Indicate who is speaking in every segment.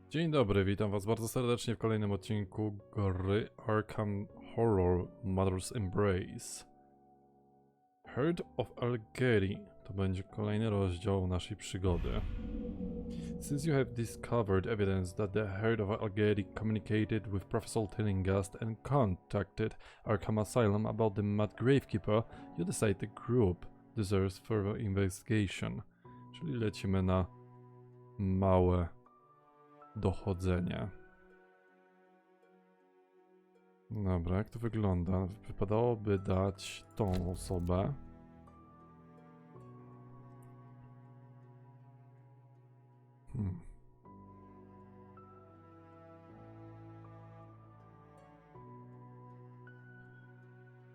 Speaker 1: Dzień dobry, witam was bardzo serdecznie w kolejnym odcinku gry Arkham Horror Mother's Embrace. Heard of Algedi to będzie kolejny rozdział naszej przygody. Since you have discovered evidence that the Herd of Algedi communicated with Professor Tillinghast and contacted Arkham Asylum about the Mad Gravekeeper, you decide the group deserves further investigation. Czyli lecimy na małe dochodzenie. Dobra, jak to wygląda? Wypadałoby dać tą osobę.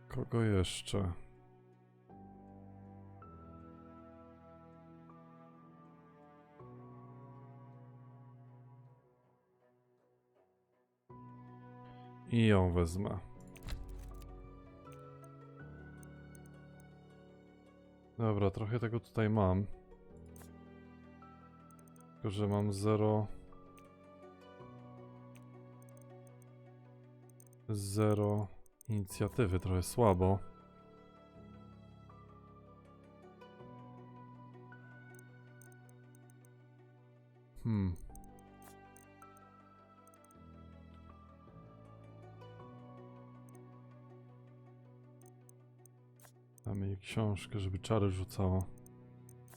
Speaker 1: Kogo jeszcze? I ją wezmę. Dobra, trochę tego tutaj mam. Tylko, że mam 0 inicjatywy, trochę słabo. Damy jej książkę, żeby czary rzucało.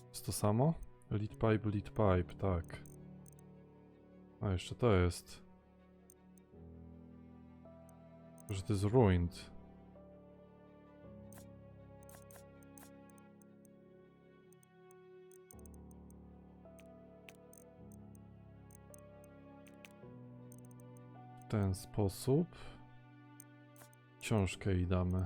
Speaker 1: Jest to samo? Lead pipe, tak. A jeszcze to jest. Że to jest ruined. W ten sposób. Książkę jej damy.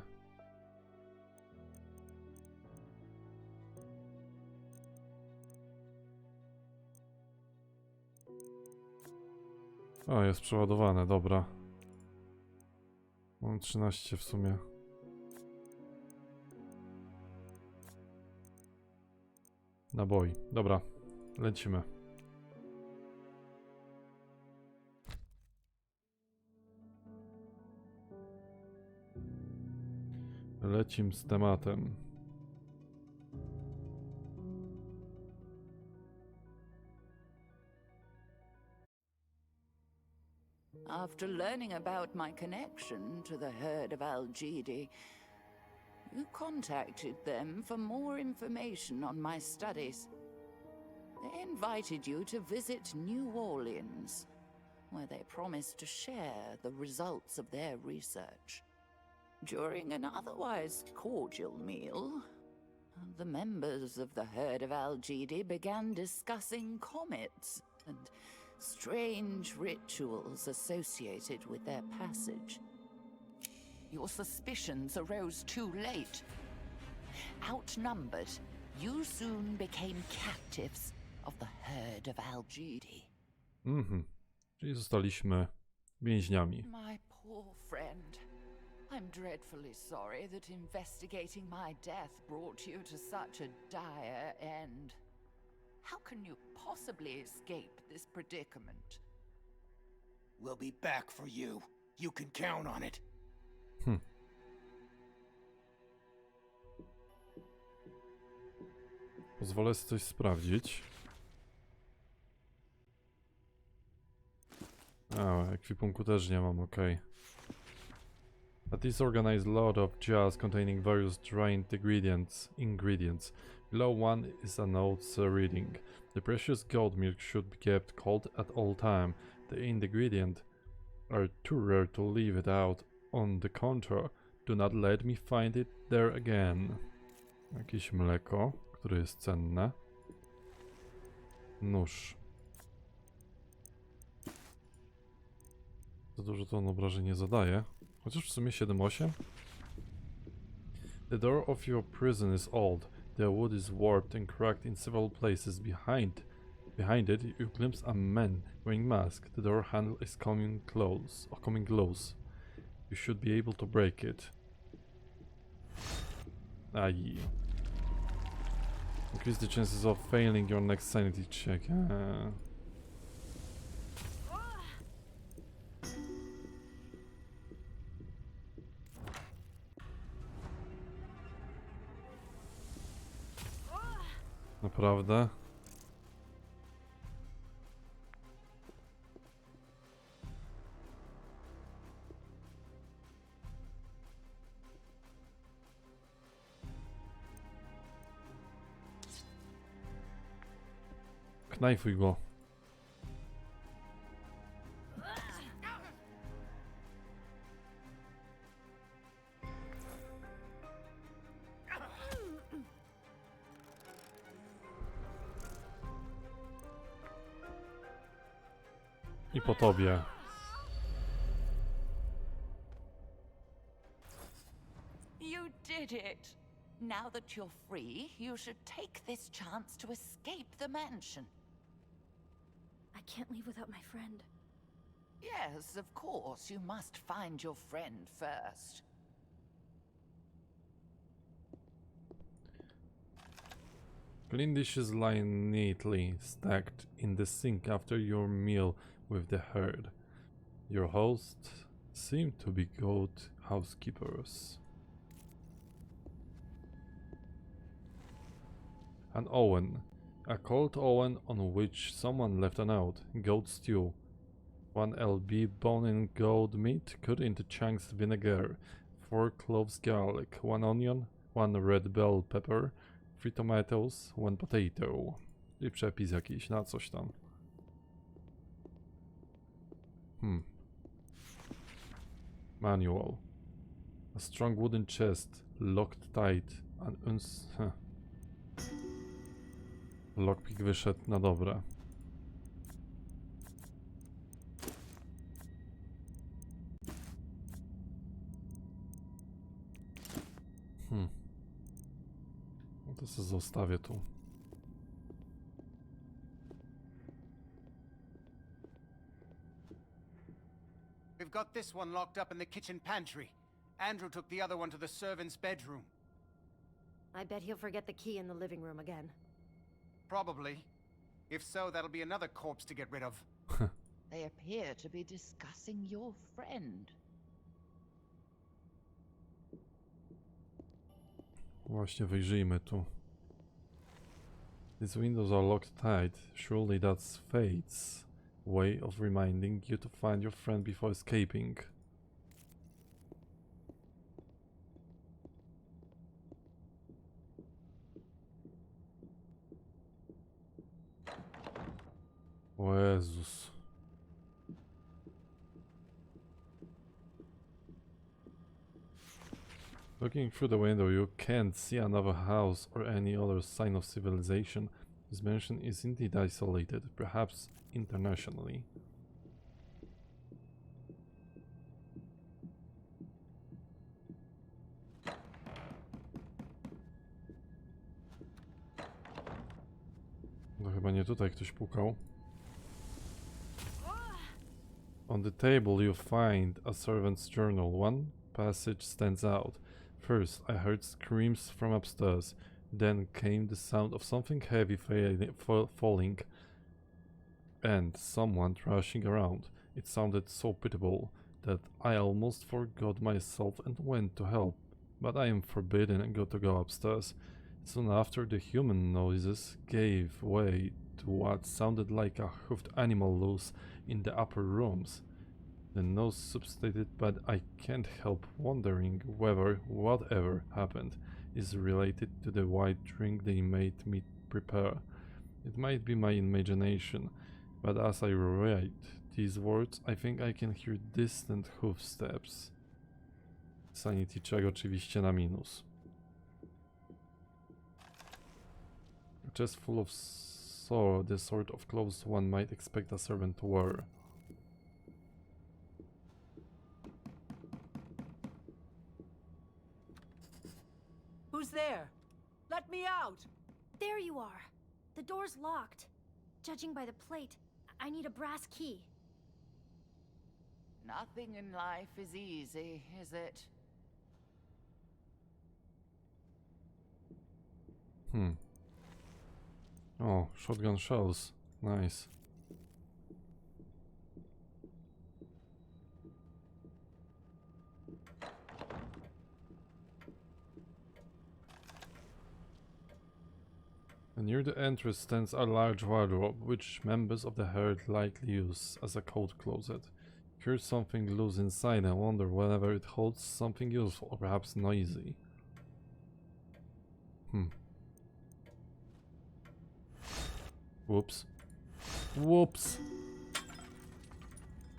Speaker 1: O, jest przeładowane, dobra. Mam 13 w sumie. Naboi. Dobra, lecimy. Lecim z tematem.
Speaker 2: After learning about my connection to the herd of Algedi, you contacted them for more information on my studies. They invited you to visit New Orleans, where they promised to share the results of their research. During an otherwise cordial meal, the members of the herd of Algedi began discussing comets and strange rituals associated with their passage. Your suspicions arose too late. Outnumbered, you soon became captives of the herd of Algedi.
Speaker 1: Czyli zostaliśmy więźniami.
Speaker 2: My poor friend. I'm dreadfully sorry that investigating my death brought you to such a dire end. How can you possibly escape this predicament?
Speaker 3: We'll be back for you. You can count on it.
Speaker 1: Pozwolę sobie coś sprawdzić. A, ekwipunku też nie mam, okej. A disorganized load of jars containing various drained ingredients. Below one is a note reading. The precious goat milk should be kept cold at all time. The ingredient are too rare to leave it out on the counter. Do not let me find it there again. Jakieś mleko, które jest cenne. Nóż. Za dużo to on obrażeń nie zadaje. Chociaż w sumie 7-8. The door of your prison is old. The wood is warped and cracked in several places. Behind it, you glimpse a man wearing mask. The door handle is coming close. You should be able to break it. Aye. Increase the chances of failing your next sanity check. prawdę. Knajfuj go. I po tobie.
Speaker 2: You did it! Now that you're free, you should take this chance to escape the mansion.
Speaker 4: I can't leave without my friend.
Speaker 2: Yes, of course, you must find your friend first.
Speaker 1: Clean dishes lie neatly stacked in the sink after your meal with the herd. Your hosts seem to be good housekeepers. An oven. A cold oven on which someone left a note. Goat stew. 1 lb bone-in goat meat cut into chunks vinegar. 4 cloves garlic. 1 onion. 1 red bell pepper. 3 tomatoes. 1 potato. I przepis jakiś na coś tam. Manual. A strong wooden chest. Locked tight. An Lockpick wyszedł na dobre. No to sobie zostawię tu.
Speaker 3: We've got this one locked up in the kitchen pantry. Andrew took the other one to the servant's bedroom.
Speaker 4: I bet he'll forget the key in the living room again.
Speaker 3: Probably. If so, that'll be another corpse to get rid of.
Speaker 2: They appear to be discussing your friend.
Speaker 1: Właśnie wyjrzyjmy tu. These windows are locked tight. Surely that's fate's way of reminding you to find your friend before escaping. O Jezus. Looking through the window, you can't see another house or any other sign of civilization. This mansion is indeed isolated, perhaps internationally. No chyba nie tutaj ktoś pukał. On the table you find a servant's journal. One passage stands out. First, I heard screams from upstairs. Then came the sound of something heavy falling and someone thrashing around. It sounded so pitiable that I almost forgot myself and went to help. But I am forbidden and got to go upstairs. Soon after, the human noises gave way to what sounded like a hoofed animal loose in the upper rooms. The nose subsided, but I can't help wondering whether whatever happened is related to the white drink they made me prepare. It might be my imagination, but as I write these words, I think I can hear distant hoofsteps. Sanity check oczywiście na minus. A chest full of the sort of clothes one might expect a servant to wear.
Speaker 5: Who's there? Let me out!
Speaker 4: There you are. The door's locked. Judging by the plate, I need a brass key.
Speaker 2: Nothing in life is easy, is it?
Speaker 1: Oh, shotgun shells. Nice. Near the entrance stands a large wardrobe, which members of the herd likely use as a coat closet. Here's something loose inside and wonder whether it holds something useful or perhaps noisy. Whoops. Whoops!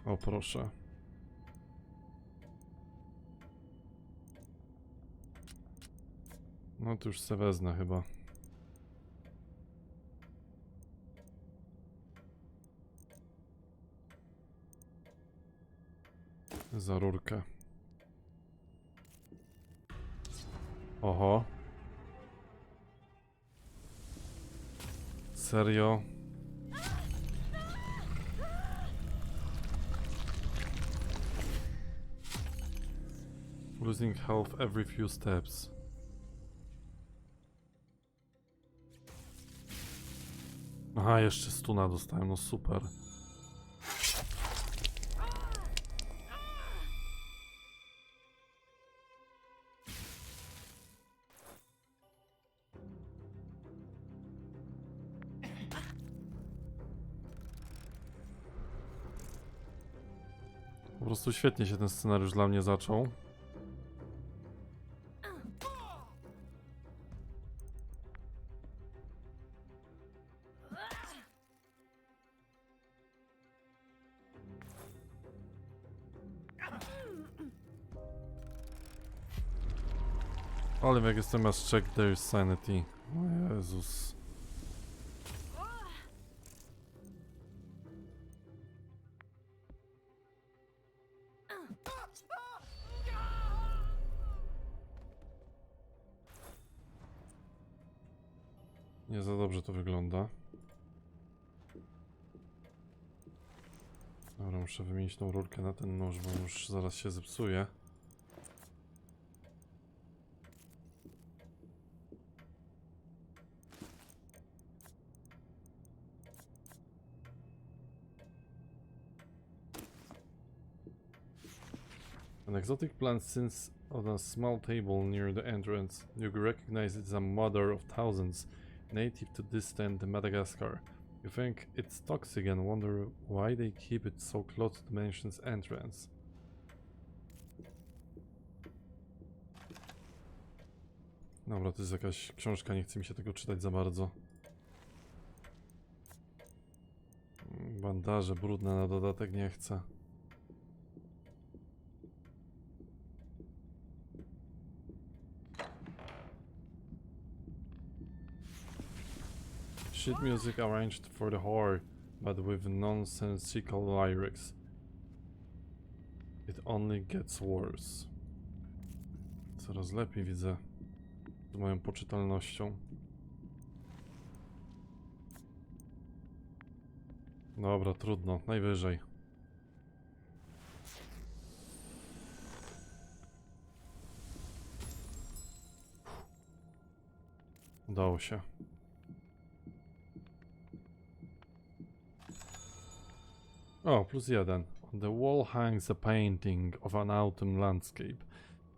Speaker 1: O proszę. No to już se wezmę chyba. Za rurkę. Oho. Serio? Losing health every few steps. Aha, jeszcze stuna dostałem, no super. Po prostu świetnie się ten scenariusz dla mnie zaczął. Ale jak jestem aż check their sanity. O Jezus. Nie za dobrze to wygląda. Dobra, muszę wymienić tą rurkę na ten nóż, bo już zaraz się zepsuje. An exotic plant sits on a small table near the entrance. You recognize it as a mother of thousands, native to distant Madagascar. You think it's toxic and wonder why they keep it so close to the mansion's entrance. Dobra, to jest jakaś książka, nie chce mi się tego czytać za bardzo. Bandaże brudne na dodatek nie chcę. Shit music arranged for the horror, but with nonsensical lyrics. It only gets worse. Coraz lepiej widzę z moją poczytalnością. Dobra, trudno, najwyżej. Udało się. O, +1. On the wall hangs a painting of an autumn landscape.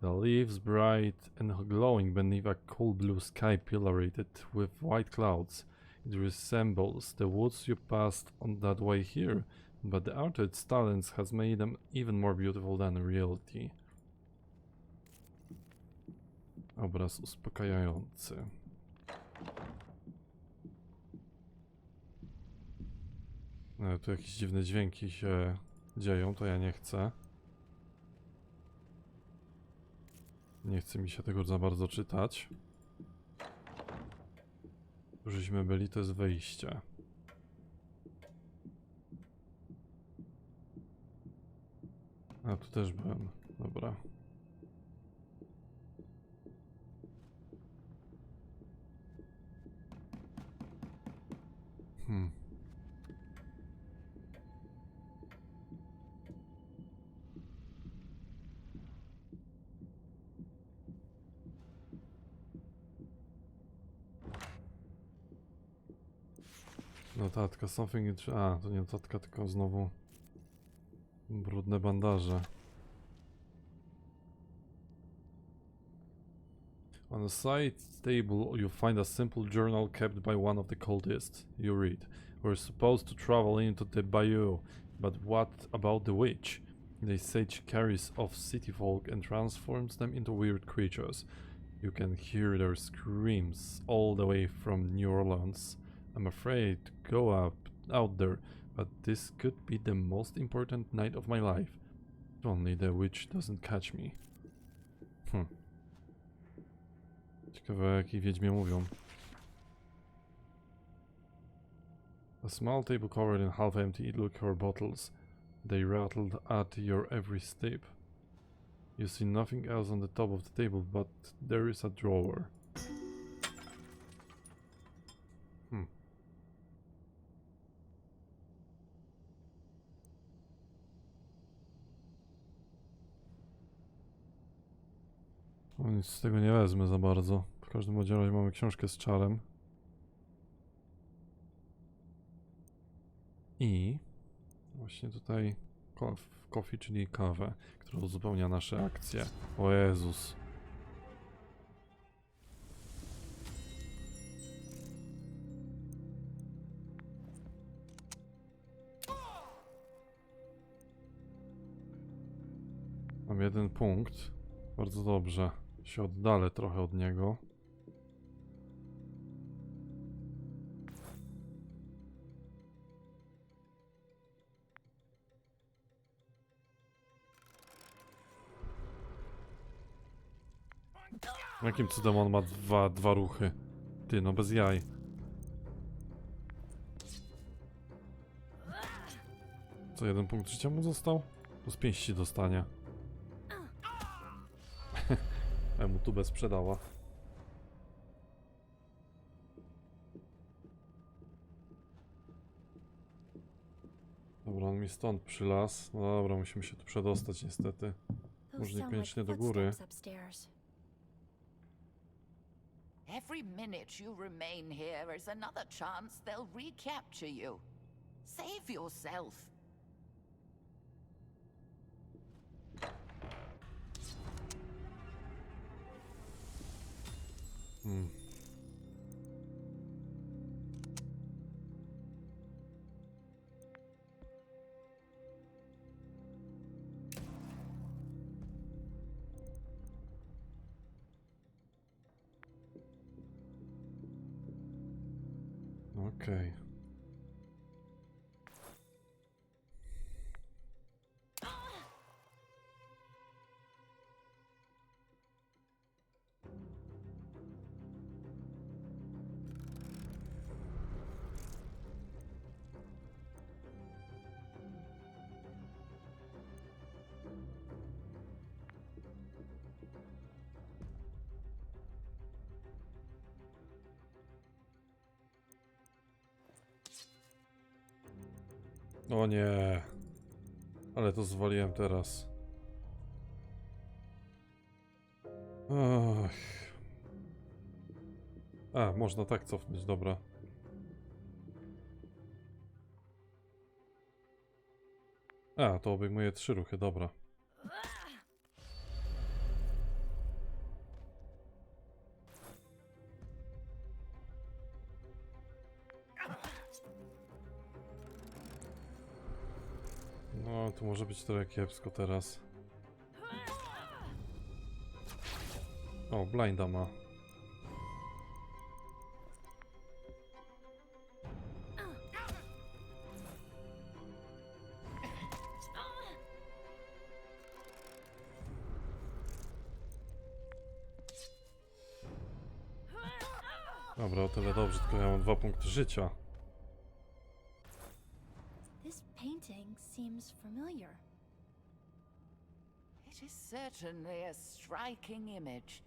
Speaker 1: The leaves bright and glowing beneath a cool blue sky pillared with white clouds. It resembles the woods you passed on that way here, but the artist's talents has made them even more beautiful than reality. Obraz uspokajający. No, tu jakieś dziwne dźwięki się dzieją, to ja nie chcę. Nie chce mi się tego za bardzo czytać. Tu żeśmy byli, to jest wyjście. A, tu też byłem. Dobra. Notatka, something in... A, to nie notatka, tylko znowu brudne bandaże. On the side table you find a simple journal kept by one of the cultists. You read, "We're supposed to travel into the bayou, but what about the witch? They say she carries off city folk and transforms them into weird creatures. You can hear their screams all the way from New Orleans. I'm afraid to go out there, but this could be the most important night of my life. If only the witch doesn't catch me." Ciekawe, o jakiej wiedźmie mówią. A small table covered in half-empty liquor bottles. They rattled at your every step. You see nothing else on the top of the table, but there is a drawer. No, nic z tego nie wezmę za bardzo. W każdym razie mamy książkę z czarem. I właśnie tutaj coffee, czyli kawę, która uzupełnia nasze akcje. O Jezus. Mam 1 punkt. Bardzo dobrze. Się oddalę trochę od niego. Jakim cudem on ma dwa ruchy? Ty, no bez jaj. Co, 1 punkt życia mu został? To z pięści dostanie. Ja mu tubę sprzedała. Dobra, on mi stąd przylazł. No dobra, musimy się tu przedostać niestety. Może niekoniecznie do góry.
Speaker 2: Every minute you remain here is another chance they'll recapture you. Save yourself.
Speaker 1: Okej. O nie. Ale to zwaliłem teraz. Ach. A, można tak cofnąć, dobra. A, to obejmuje 3 ruchy, dobra. No, tu może być trochę kiepsko teraz. O, blinda ma. Dobra, o tyle dobrze, tylko ja mam 2 punkty życia.
Speaker 4: This painting seems familiar.
Speaker 2: It is certainly a striking image.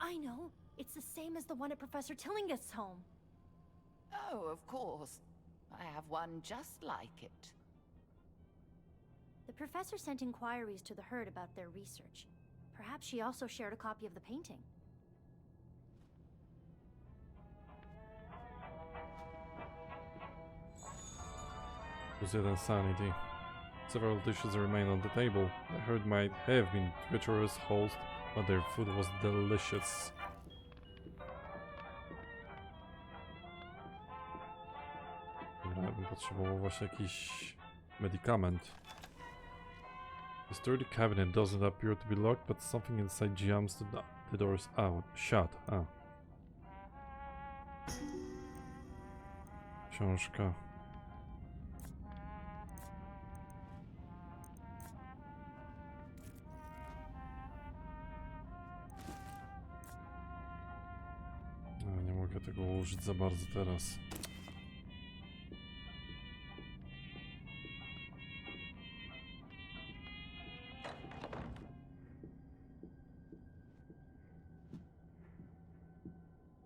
Speaker 4: I know. It's the same as the one at Professor Tillingeth's home.
Speaker 2: Oh, of course. I have one just like it.
Speaker 4: The professor sent inquiries to the herd about their research. Perhaps she also shared a copy of the painting.
Speaker 1: Plus 1 sanity. Several dishes remain on the table. The herd might have been treacherous host But their food was delicious. Dobra, ja bym potrzebował właśnie jakiś medykament. The sturdy cabinet doesn't appear to be locked, but something inside jams the doors out. Shut. A. Książka. No, nie mogę tego użyć za bardzo teraz.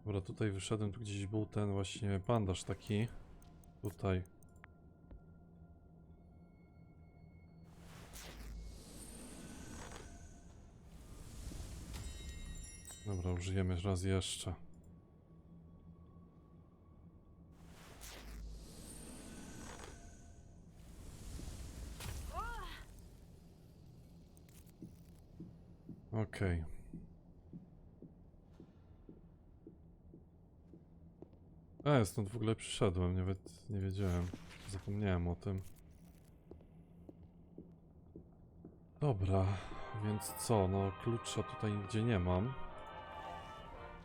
Speaker 1: Dobra, tutaj wyszedłem, tu gdzieś był ten właśnie bandaż taki. Tutaj. Dobra, użyjemy raz jeszcze. Okej. Stąd w ogóle przyszedłem, nawet nie wiedziałem. Zapomniałem o tym. Dobra, więc co? No klucza tutaj nigdzie nie mam.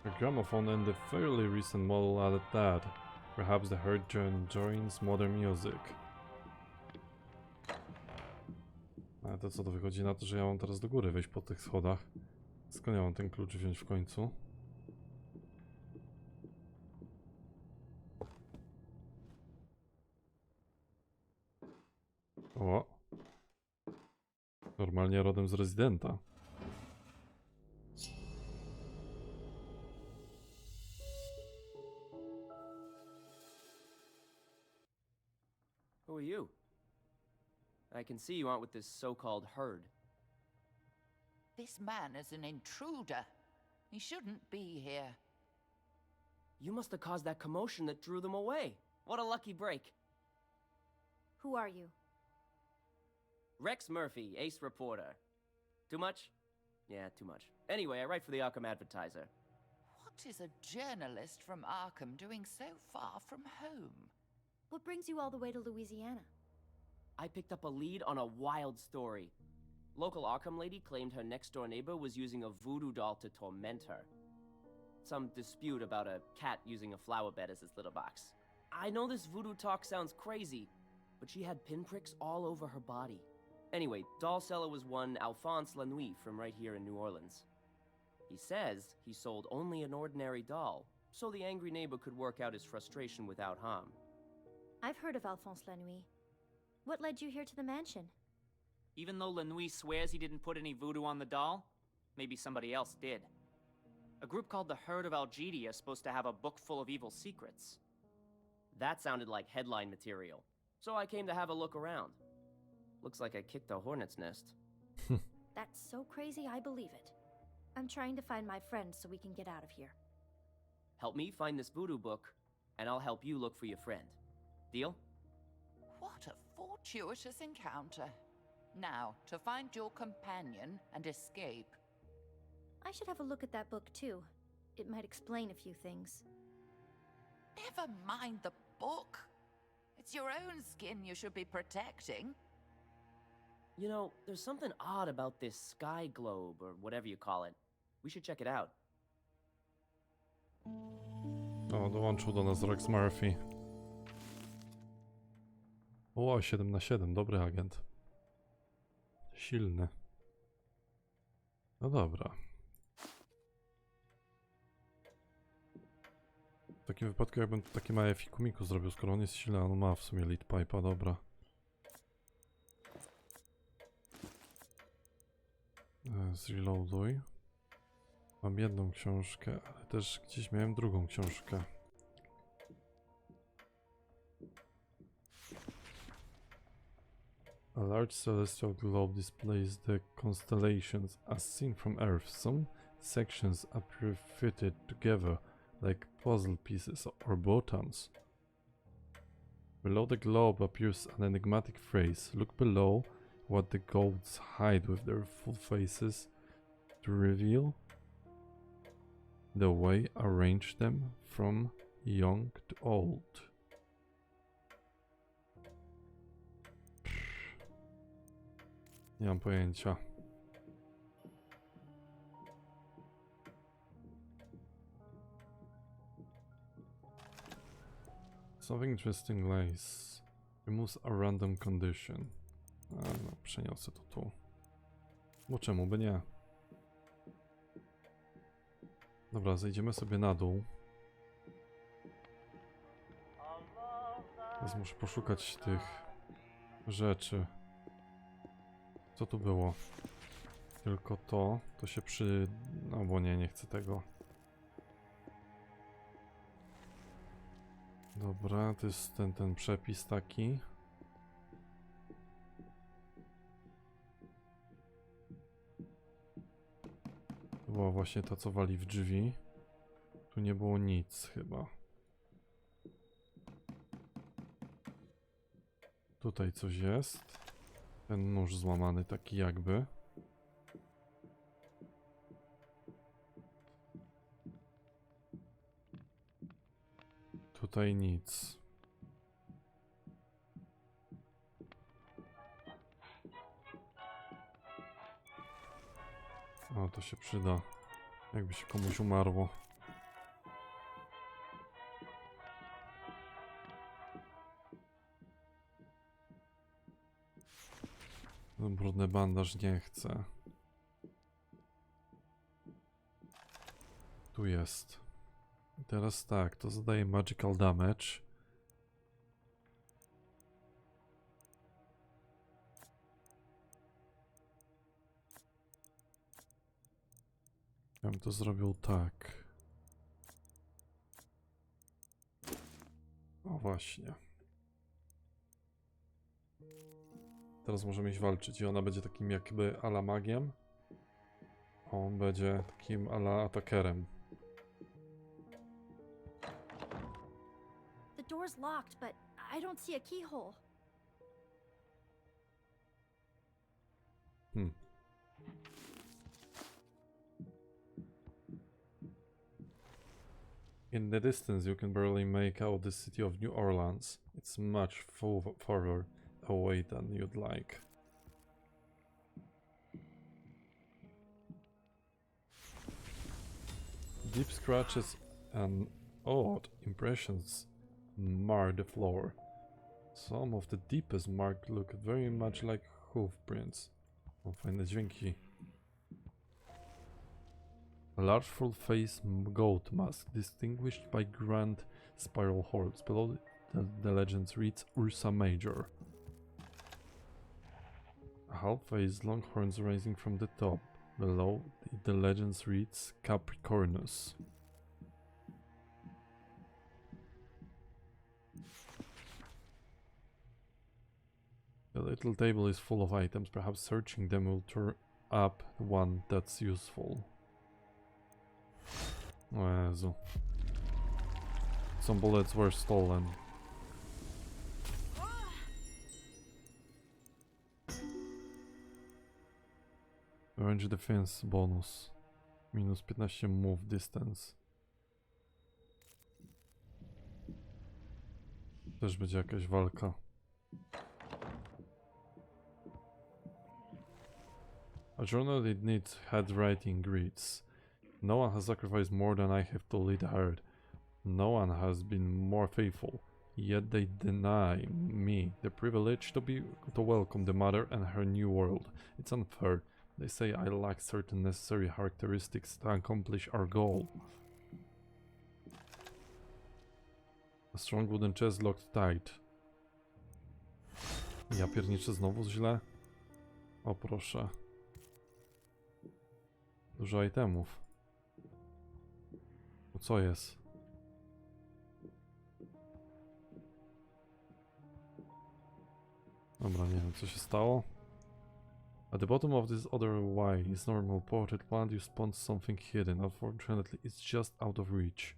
Speaker 1: A gramophone and a fairly recent model at that. Perhaps the herd joins modern music. Ale to co, to wychodzi na to, że ja mam teraz do góry wejść po tych schodach. Skąd ja mam ten klucz wziąć w końcu? O. Normalnie rodem z rezydenta.
Speaker 6: Who are you? I can see you aren't with this so-called herd.
Speaker 2: This man is an intruder. He shouldn't be here.
Speaker 6: You must have caused that commotion that drew them away. What a lucky break.
Speaker 4: Who are you?
Speaker 6: Rex Murphy, ace reporter. Too much? Yeah, too much. Anyway, I write for the Arkham Advertiser.
Speaker 2: What is a journalist from Arkham doing so far from home?
Speaker 4: What brings you all the way to Louisiana?
Speaker 6: I picked up a lead on a wild story. Local Arkham lady claimed her next-door neighbor was using a voodoo doll to torment her. Some dispute about a cat using a flower bed as his litter box. I know this voodoo talk sounds crazy, but she had pinpricks all over her body. Anyway, doll seller was one Alphonse Lanouille from right here in New Orleans. He says he sold only an ordinary doll, so the angry neighbor could work out his frustration without harm.
Speaker 4: I've heard of Alphonse Lanouille. What led you here to the mansion?
Speaker 7: Even though Lanouille swears he didn't put any voodoo on the doll, maybe somebody else did. A group called the Herd of Algedi is supposed to have a book full of evil secrets.
Speaker 6: That sounded like headline material, so I came to have a look around. Looks like I kicked a hornet's nest.
Speaker 4: That's so crazy, I believe it. I'm trying to find my friends so we can get out of here.
Speaker 6: Help me find this voodoo book, and I'll help you look for your friend. Deal?
Speaker 2: What a fortuitous encounter. Now, to find your companion and escape.
Speaker 4: I should have a look at that book too. It might explain a few things.
Speaker 2: Never mind the book. It's your own skin you should be protecting.
Speaker 6: You know, there's something odd about this sky globe, or whatever you call it. We should check it out.
Speaker 1: O, dołączył do nas Rex Murphy. O, 7 na 7, dobry agent. Silny. No dobra. W takim wypadku jakbym tu takie małe fikumiku zrobił, skoro on jest silny, a on ma w sumie lead pipe'a, dobra. Zreloaduj. Mam jedną książkę, ale też gdzieś miałem drugą książkę. A large celestial globe displays the constellations as seen from Earth. Some sections appear fitted together like puzzle pieces or buttons. Below the globe appears an enigmatic phrase. Look below what the gods hide with their full faces. to reveal the way arrange them from young to old. Nie mam pojęcia. Something interesting lays. Removes a random condition. No, przeniosę to tu. Bo czemu by nie? Dobra, zejdziemy sobie na dół. Teraz muszę poszukać tych rzeczy. Co tu było? Tylko to się No bo nie chcę tego. Dobra, to jest ten przepis taki. To była właśnie ta, co wali w drzwi. Tu nie było nic chyba. Tutaj coś jest. Ten nóż złamany taki jakby. Tutaj nic. O, to się przyda. Jakby się komuś umarło. Brudny bandaż nie chcę. Tu jest. I teraz tak, to zadaje magical damage. Ja bym to zrobił tak. O właśnie. Teraz możemy iść walczyć i ona będzie takim jakby ala magiem. On będzie takim ala atakerem.
Speaker 4: The door's locked, but I don't see a keyhole.
Speaker 1: In the distance, you can barely make out the city of New Orleans. It's much farther away than you'd like. Deep scratches and odd impressions mar the floor. Some of the deepest marks look very much like hoof prints. O, fajne dźwięki. A large full-face goat mask distinguished by grand spiral horns. Below the legends reads Ursa Major. A half-faced long horns rising from the top. Below the legends reads Capricornus. The little table is full of items. Perhaps searching them will turn up one that's useful. O Jezu. Some bullets were stolen. Range defense bonus. Minus 15 move distance. Też będzie jakaś walka. A journal it needs handwriting reads. No one has sacrificed more than I have to lead a herd. No one has been more faithful. Yet they deny me the privilege to welcome the mother and her new world. It's unfair. They say I lack certain necessary characteristics to accomplish our goal. A strong wooden chest locked tight. Ja pierniczę znowu źle? O proszę. Dużo itemów. No co jest? Dobra, nie wiem co się stało. At the bottom of this otherwise normal portrait plant you spawned something hidden. Unfortunately it's just out of reach.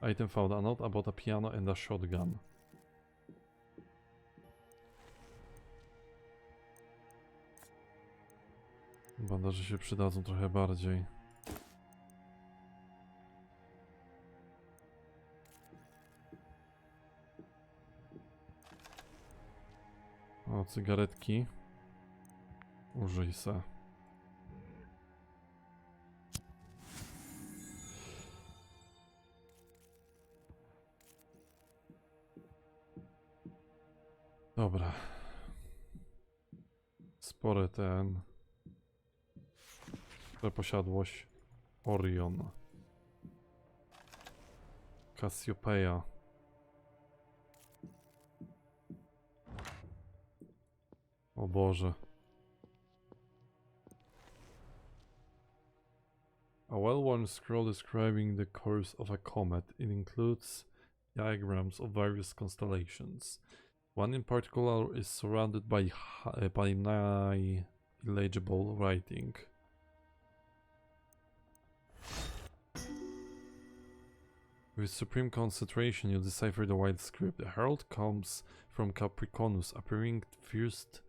Speaker 1: Item found. A note about a piano and a shotgun. Bandaże się przydadzą trochę bardziej. O, cygaretki. Użyj se. Dobra. Spory posiadłość. Orion. Cassiopeia. O Boże. A well-worn scroll describing the course of a comet. It includes diagrams of various constellations. One in particular is surrounded by illegible writing. With supreme concentration, you decipher the wild script. The herald comes from Capricornus, appearing first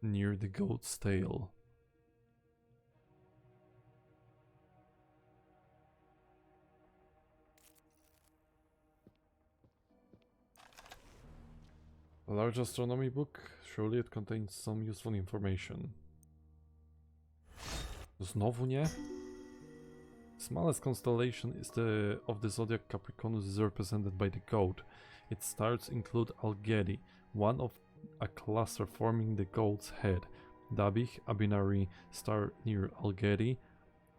Speaker 1: near the goat's tail. A large astronomy book? Surely it contains some useful information. Znowu nie? Smallest constellation is of the zodiac Capricornus is represented by the goat. Its stars include Algedi, one of a cluster forming the goat's head. Dabich, a binary star near Algedi,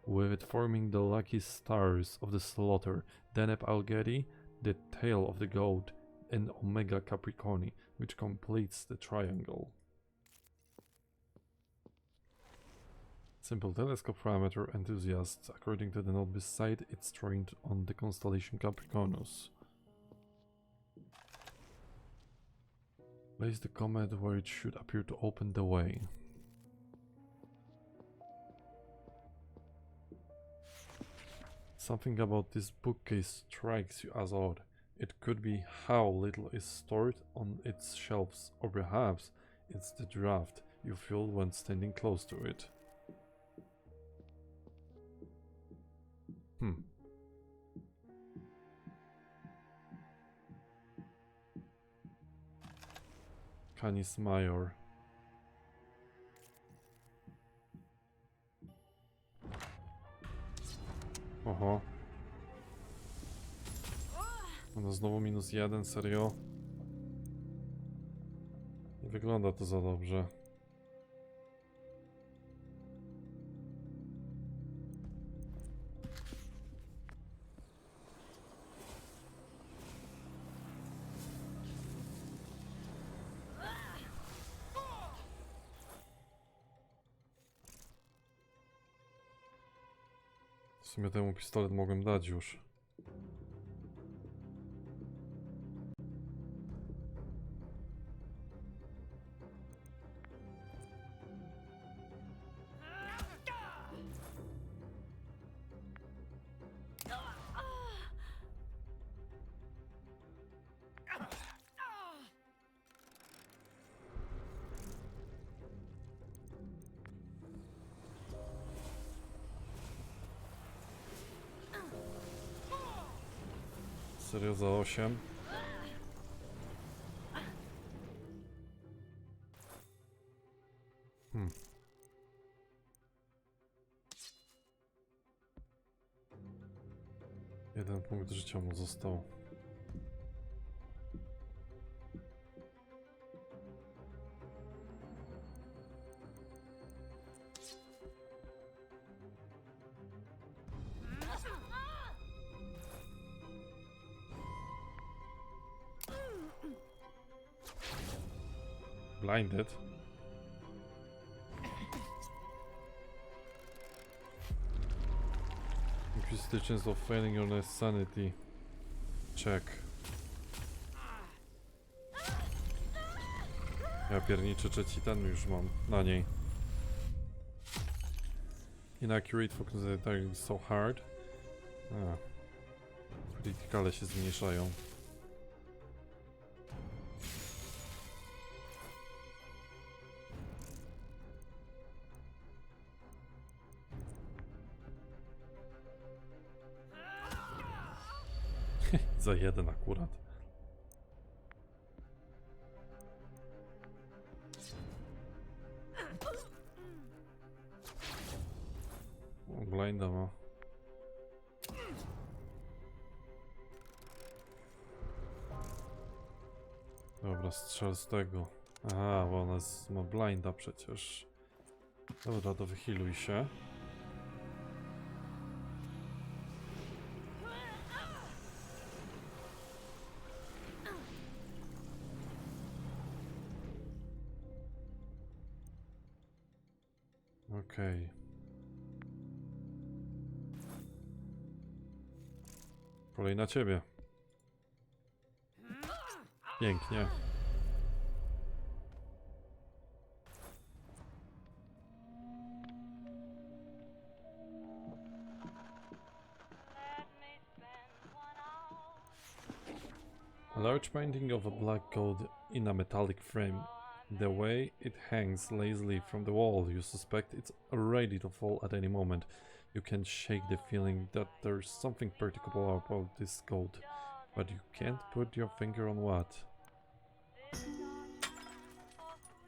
Speaker 1: with it forming the lucky stars of the slaughter. Deneb Algedi, the tail of the goat, and Omega Capricorni, which completes the triangle. Simple telescope parameter enthusiasts. According to the note beside, it's trained on the constellation Capricornus. Place the comet where it should appear to open the way. Something about this bookcase strikes you as odd. It could be how little is stored on its shelves, or perhaps it's the draft you feel when standing close to it. Canis Major. Oho. No znowu -1, serio? Nie wygląda to za dobrze. W sumie temu pistolet mogłem dać już. Serio za 8? Jeden punkt życia mu został. Blinded. Increase the chance of failing your sanity check. Ja pierniczę, trzeci ten już mam na niej. Inaccurate focus attack is so hard. Criticale się zmniejszają. Za jeden akurat. O, blinda ma. Dobra, strzel z tego. Aha, bo ona ma blinda przecież. Dobra, to wychiluj się. Okej. Kolej na ciebie. Pięknie. A large painting of a black goat in a metallic frame. The way it hangs lazily from the wall, you suspect it's ready to fall at any moment. You can shake the feeling that there's something particular about this goat, but you can't put your finger on what.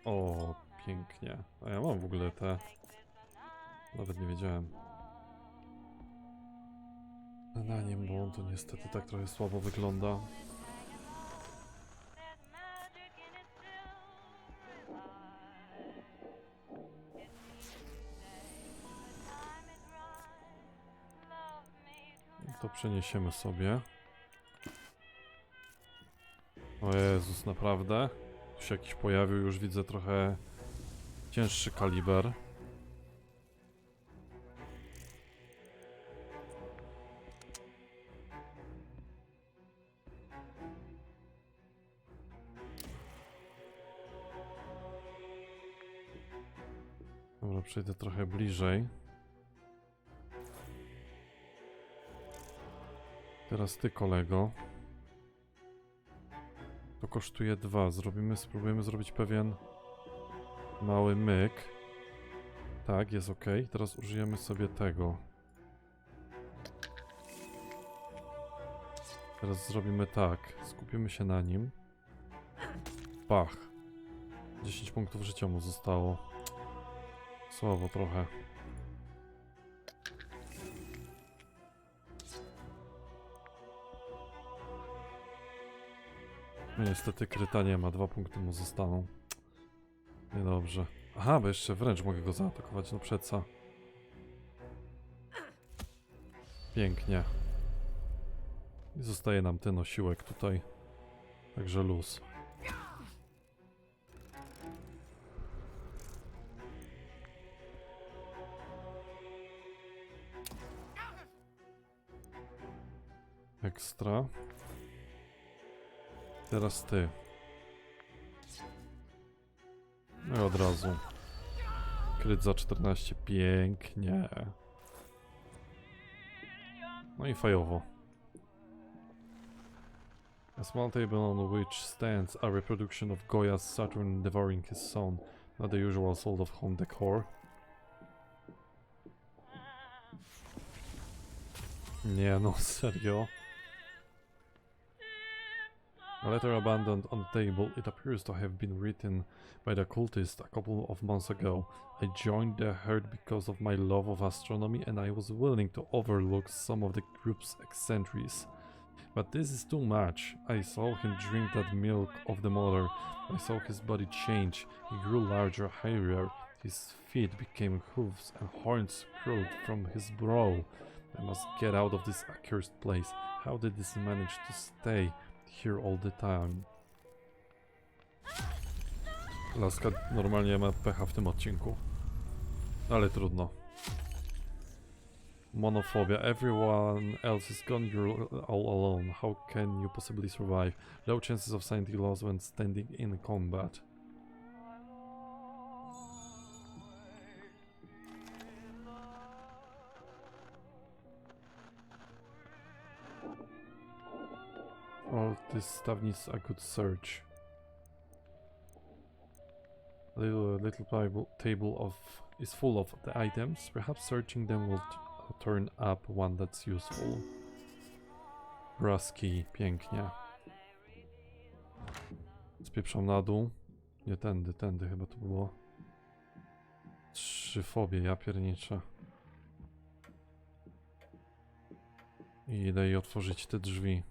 Speaker 1: O, pięknie. A ja mam w ogóle te... Nawet nie wiedziałem. Na nim, bo on to niestety tak trochę słabo wygląda. To przeniesiemy sobie. O Jezus, naprawdę? Tu się jakiś pojawił, już widzę trochę cięższy kaliber. Dobra, przejdę trochę bliżej. Teraz ty, kolego. To kosztuje 2. Spróbujemy zrobić pewien mały myk. Tak, jest ok. Teraz użyjemy sobie tego. Teraz zrobimy tak. Skupimy się na nim. Pach. 10 punktów życia mu zostało. Słabo trochę. No niestety kryta nie ma, 2 punkty mu zostaną. Niedobrze. Aha, bo jeszcze wręcz mogę go zaatakować, no przeca. Pięknie. I zostaje nam ten osiłek tutaj. Także luz. Ekstra. Teraz ty. No i od razu. Kryt za 14. Pięknie. No i fajowo. A small table on which stands a reproduction of Goya's Saturn devouring his son. Not the usual sort of home decor. Nie no, serio? A letter abandoned on the table, it appears to have been written by the cultist a couple of months ago. I joined the herd because of my love of astronomy and I was willing to overlook some of the group's eccentricities. But this is too much. I saw him drink that milk of the mother. I saw his body change. He grew larger, hairier. His feet became hooves and horns curled from his brow. I must get out of this accursed place. How did this manage to stay here all the time? Laska normalnie ma pecha w tym odcinku. Ale trudno. Monophobia. Everyone else is gone, you're all alone. How can you possibly survive? Low chances of sanity loss when standing in combat. All this stuff needs a good search. Little table is full of the items. Perhaps searching them will turn up one that's useful. Braski, pięknie. Spieprzam na dół. Nie tędy, tędy chyba to było. 3 fobie, ja pierniczę. I idę jej otworzyć te drzwi.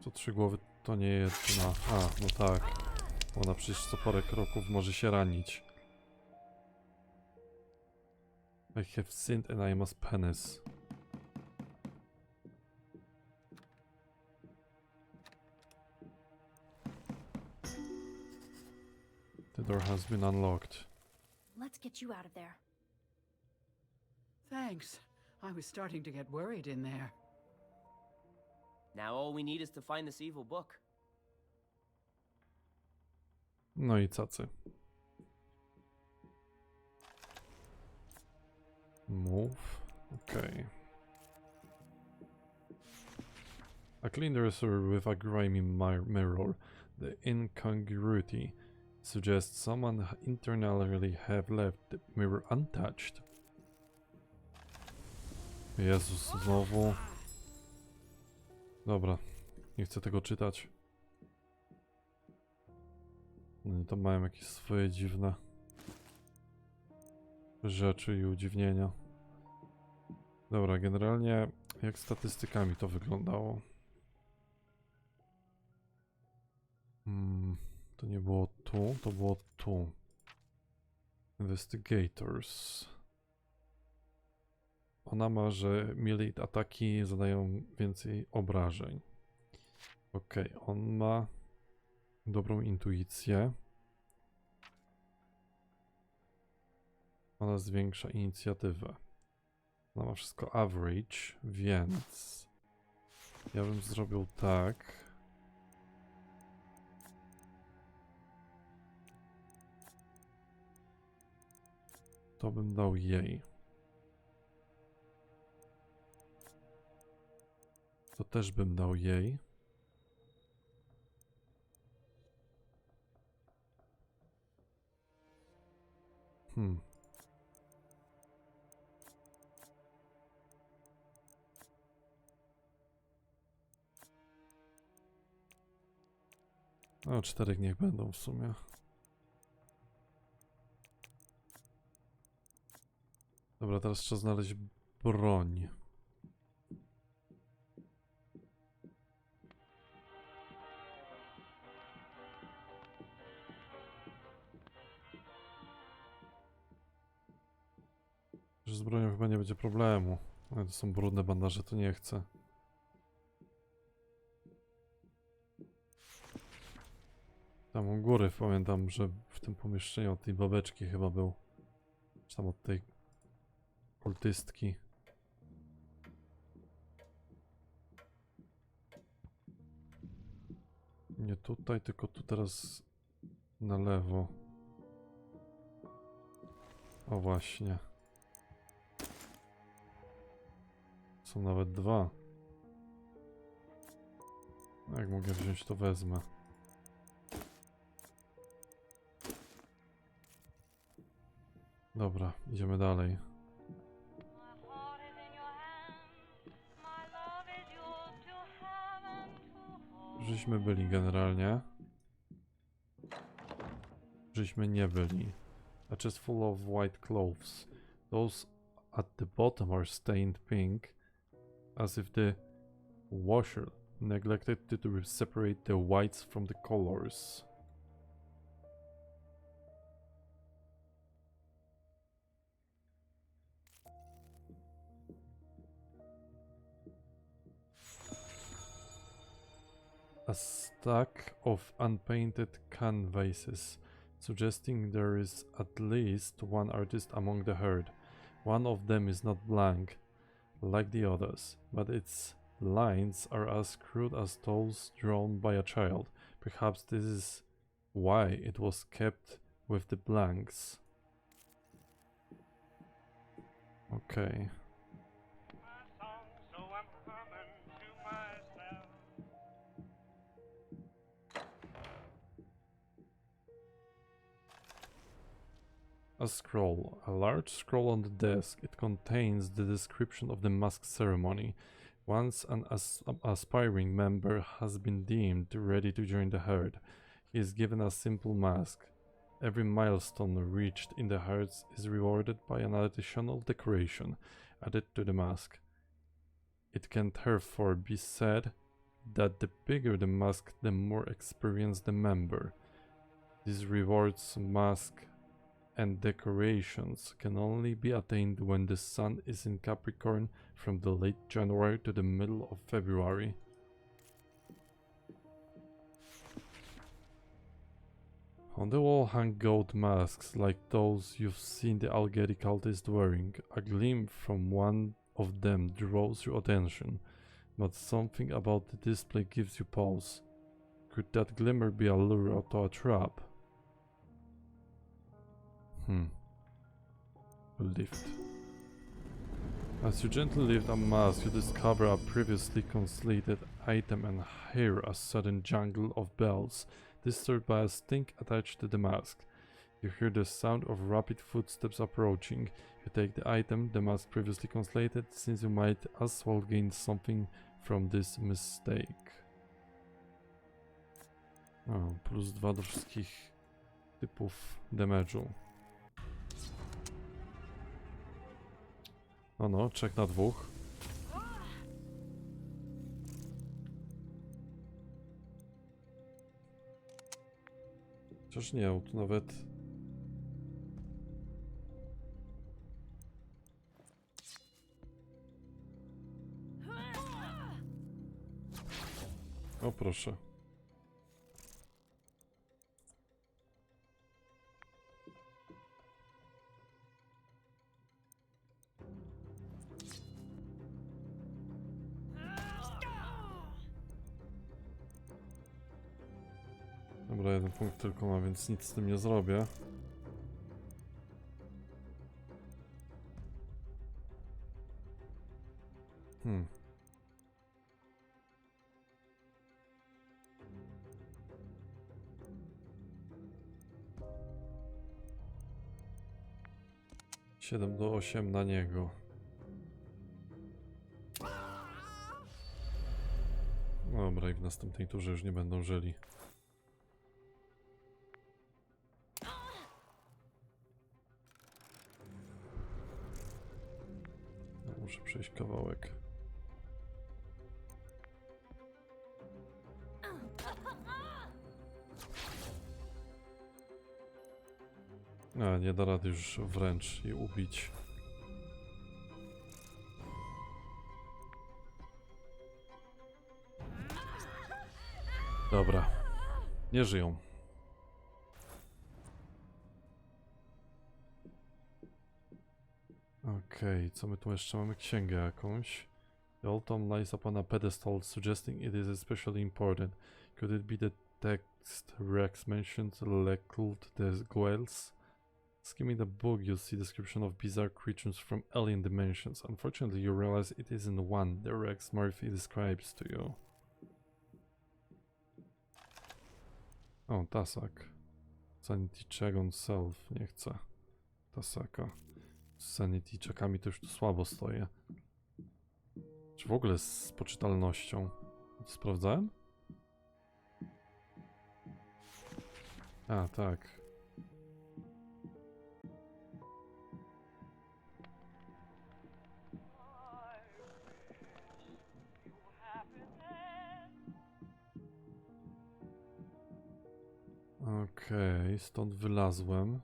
Speaker 1: Co 3 głowy to nie jedna. A, no tak. Ona przecież co parę kroków może się ranić. I have sinned and I must penance. The door has been unlocked.
Speaker 4: Let's get you out of there.
Speaker 5: Thanks. I was starting to get worried in there.
Speaker 6: Now all we need is to find this evil book.
Speaker 1: No i cacy. Move. Okay. A clean dresser with a grimy mirror. The incongruity suggests someone internally have left the mirror untouched. Jezus, znowu. Dobra, nie chcę tego czytać. No to mają jakieś swoje dziwne rzeczy i udziwnienia. Dobra, generalnie jak statystykami to wyglądało? To nie było tu, to było tu. Investigators. Ona ma, że melee ataki zadają więcej obrażeń. Ok, on ma dobrą intuicję. Ona zwiększa inicjatywę. Ona ma wszystko average, więc ja bym zrobił tak. To bym dał jej. To też bym dał jej. No, 4 niech będą w sumie. Dobra, teraz trzeba znaleźć broń. Że z bronią chyba nie będzie problemu. Ale to są brudne bandaże, to nie chcę. Tam u góry pamiętam, że w tym pomieszczeniu od tej babeczki chyba był. Czy tam od tej kultystki. Nie tutaj, tylko tu teraz na lewo. O właśnie. Są nawet 2. Jak mogę wziąć, to wezmę. Dobra, idziemy dalej. Żeśmy byli generalnie. Żeśmy nie byli. A chest full of white clothes. Those at the bottom are stained pink, as if the washer neglected to separate the whites from the colors. A stack of unpainted canvases, suggesting there is at least one artist among the herd. One of them is not blank, like the others, but its lines are as crude as those drawn by a child. Perhaps this is why it was kept with the blanks. Okay. A scroll. A large scroll on the desk. It contains the description of the mask ceremony. Once an aspiring member has been deemed ready to join the herd, he is given a simple mask. Every milestone reached in the herds is rewarded by an additional decoration added to the mask. It can therefore be said that the bigger the mask, the more experienced the member. These rewards, mask, and decorations can only be attained when the sun is in Capricorn from the late January to the middle of February. On the wall hang gold masks like those you've seen the Algedi cultist wearing. A gleam from one of them draws your attention, but something about the display gives you pause. Could that glimmer be a lure or to a trap? Lift. As you gently lift a mask, you discover a previously concealed item and hear a sudden jangle of bells, disturbed by a stink attached to the mask. You hear the sound of rapid footsteps approaching. You take the item, the mask previously concealed, since you might as well gain something from this mistake. O, +2 do wszystkich typów damage'u. No, czek na 2. Chociaż nie, tu nawet... O proszę. Dobra, 1 punkt tylko ma, więc nic z tym nie zrobię. Siedem do 8 na niego. Dobra, i w następnej turze już nie będą żyli. Muszę przejść kawałek. A, nie da rady już wręcz i ubić. Dobra. Nie żyją. Okej, co my tu jeszcze mamy? Księgę jakąś. The old tome lies upon a pedestal, suggesting it is especially important. Could it be the text Rex mentioned, Lecult the Guels? Skimming the book, you see description of bizarre creatures from alien dimensions. Unfortunately, you realize it isn't one the Rex Murphy describes to you. O, tasak. Sanity check on self. Nie chcę tasaka. Z sanity checkami to już tu słabo stoję. Czy w ogóle z poczytalnością? Sprawdzałem? A, tak. Okej, stąd wylazłem.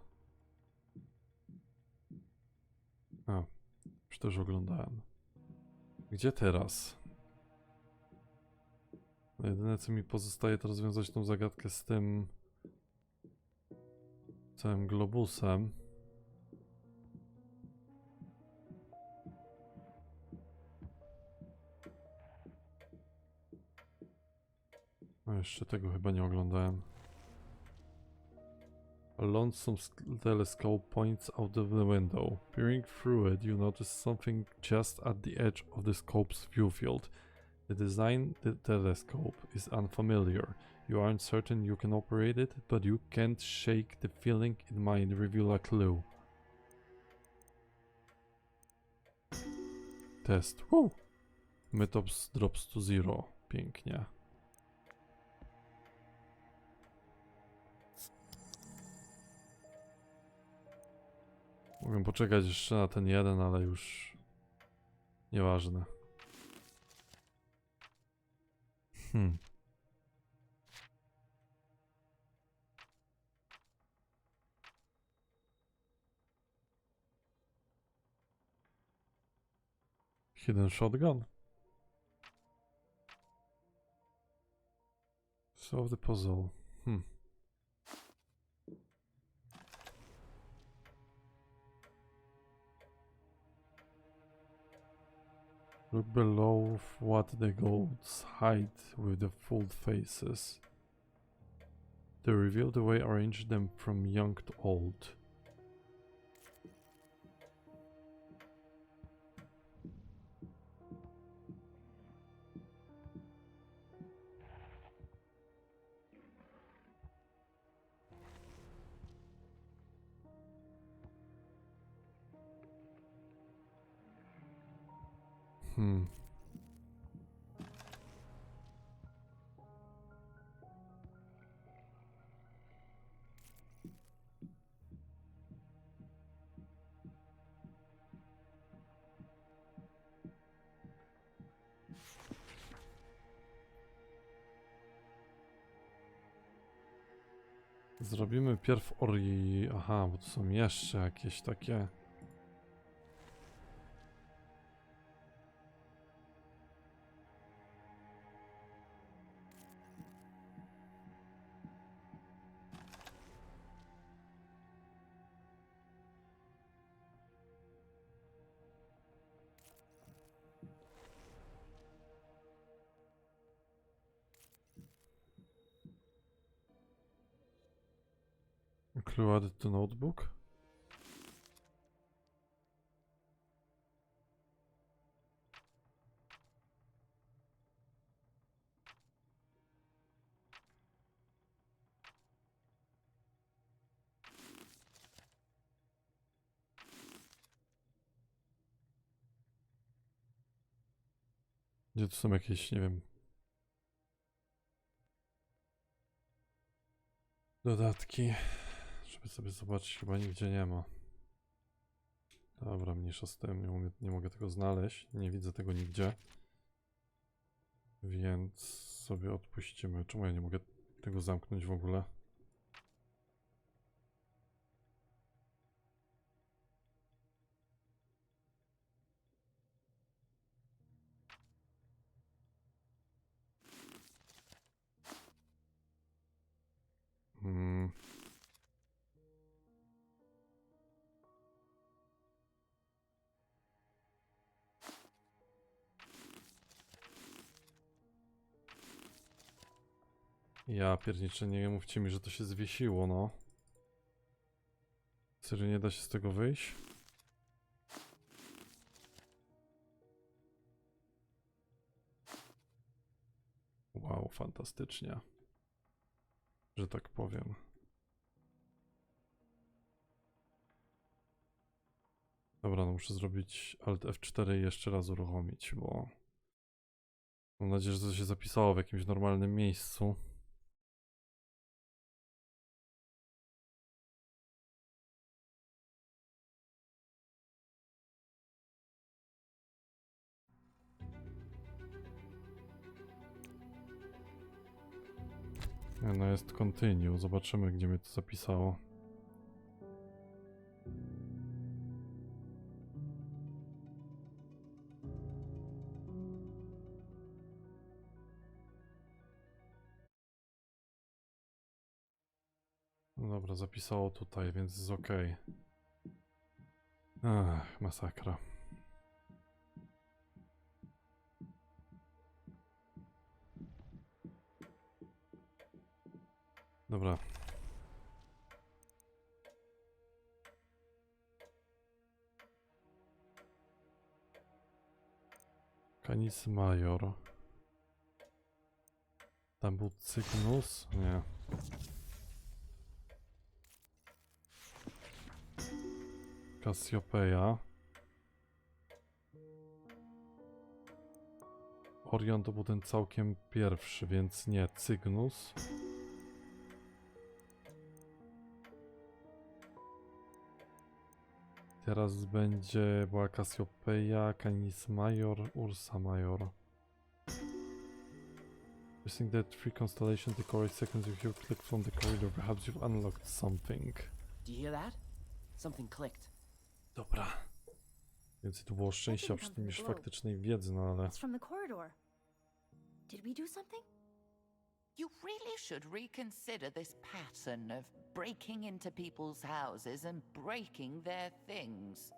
Speaker 1: A, już też oglądałem. Gdzie teraz? No jedyne co mi pozostaje to rozwiązać tą zagadkę z tym całym globusem. No jeszcze tego chyba nie oglądałem. A lonesome telescope points out of the window. Peering through it, you notice something just at the edge of the scope's view field. The design of the telescope is unfamiliar. You aren't certain you can operate it, but you can't shake the feeling it might reveal a clue. test. Mytops drops to zero. Pięknie. Mogę poczekać jeszcze na ten jeden, ale już nieważne. Hidden shotgun. Solve the puzzle. Look below what the goats hide with the fooled faces. They reveal the way arrange them from young to old. Zrobimy pierw Aha, bo to są jeszcze jakieś takie... Clue added to notebook. Gdzie tu są jakieś, nie wiem... dodatki. Żeby sobie zobaczyć, chyba nigdzie nie ma. Dobra, mniejsza z tym, nie mogę tego znaleźć, nie widzę tego nigdzie. Więc sobie odpuścimy. Czemu ja nie mogę tego zamknąć w ogóle? Ja pierniczę, nie mówcie mi, że to się zwiesiło, no. Serio, nie da się z tego wyjść? Wow, fantastycznie. Że tak powiem. Dobra, no muszę zrobić Alt F4 i jeszcze raz uruchomić, bo... Mam nadzieję, że to się zapisało w jakimś normalnym miejscu. No jest continue, zobaczymy, gdzie mnie to zapisało. No dobra, zapisało tutaj, więc jest ok. Ach, masakra. Dobra. Canis Major. Tam był Cygnus? Nie. Cassiopeia. Orion to był ten całkiem pierwszy, więc nie, Cygnus. Teraz będzie była Cassiopeia, Canis Major, Ursa Major. Using the three constellations, the correct seconds you hear click from the corridor, perhaps you've unlocked something.
Speaker 6: Do you hear that? Something clicked.
Speaker 1: Dobra. Więcej tu było szczęścia przy tym niż faktycznej wiedzy, no ale...
Speaker 4: It's from the corridor. Did we do something?
Speaker 2: You really should reconsider this pattern of breaking into people's houses and breaking their things.